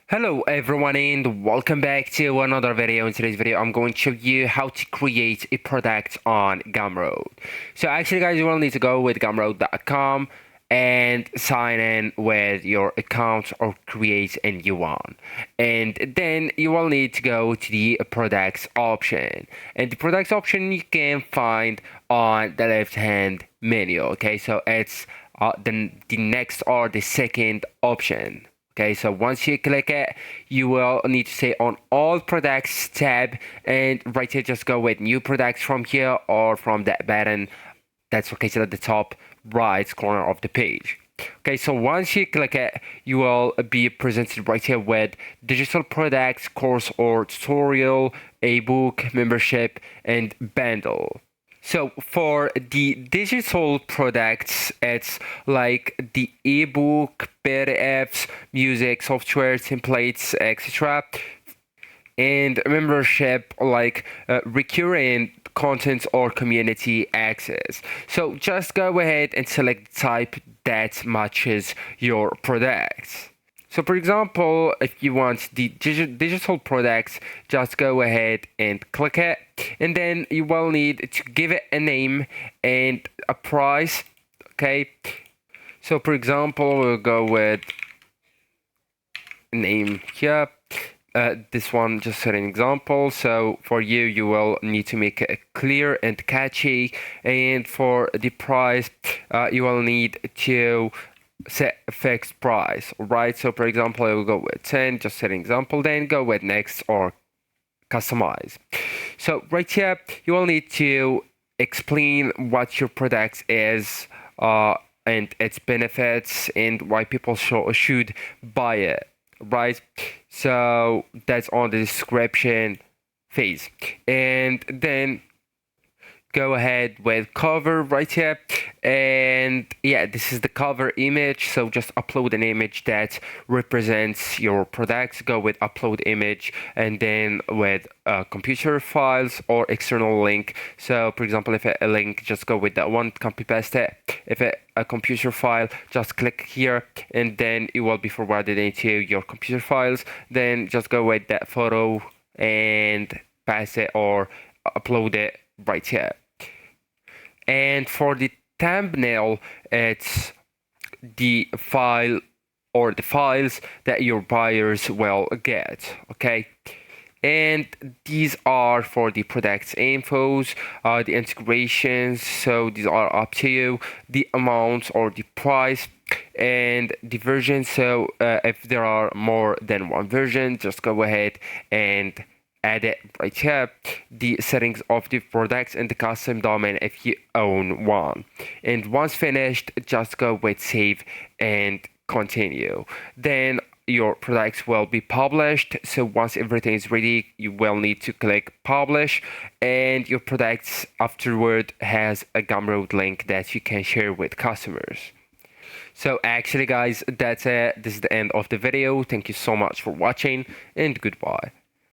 Hello everyone and welcome back to another video. In today's video I'm going to show you how to create a product on Gumroad. So actually guys, you will need to go with gumroad.com and sign in with your account or create a new one, and then you will need to go to the products option, and the products option you can find on the left hand menu. Okay, so it's the next or the second option. Okay, so once you click it, you will need to say on all products tab, and right here just go with new products from here or from that button that's located at the top right corner of the page. Okay, so once you click it, you will be presented right here with digital products, course or tutorial, ebook, membership, and bundle. So for the digital products, it's like the ebook, PDFs, music, software, templates, etc. And membership, like recurring content or community access. So just go ahead and select the type that matches your products. So for example, if you want the digital products, just go ahead and click it, and then you will need to give it a name and a price. Okay, so for example, we'll go with name here. This one just set an example. So for you, you will need to make it clear and catchy, and for the price, you will need to set a fixed price. Right, so for example, I will go with 10, just set an example, then go with next or customize. So right here, you will need to explain what your product is, and its benefits, and why people should buy it. Right, so that's on the description phase, and then go ahead with cover right here, and yeah, this is the cover image. So just upload an image that represents your products. Go with upload image, and then with computer files or external link. So for example, if a link, just go with that one, copy paste it. If a computer file, just click here, and then it will be forwarded into your computer files. Then just go with that photo and paste it or upload it right here. And for the thumbnail, it's the file or the files that your buyers will get. Okay, and these are for the products infos, the integrations. So these are up to you, the amount or the price, and the version. So if there are more than one version, just go ahead and add it right here, the settings of the products and the custom domain if you own one. And once finished, just go with save and continue. Then your products will be published. So once everything is ready, you will need to click publish, and your products afterward has a Gumroad link that you can share with customers. So actually guys, that's it. This is the end of the video. Thank you so much for watching, and goodbye.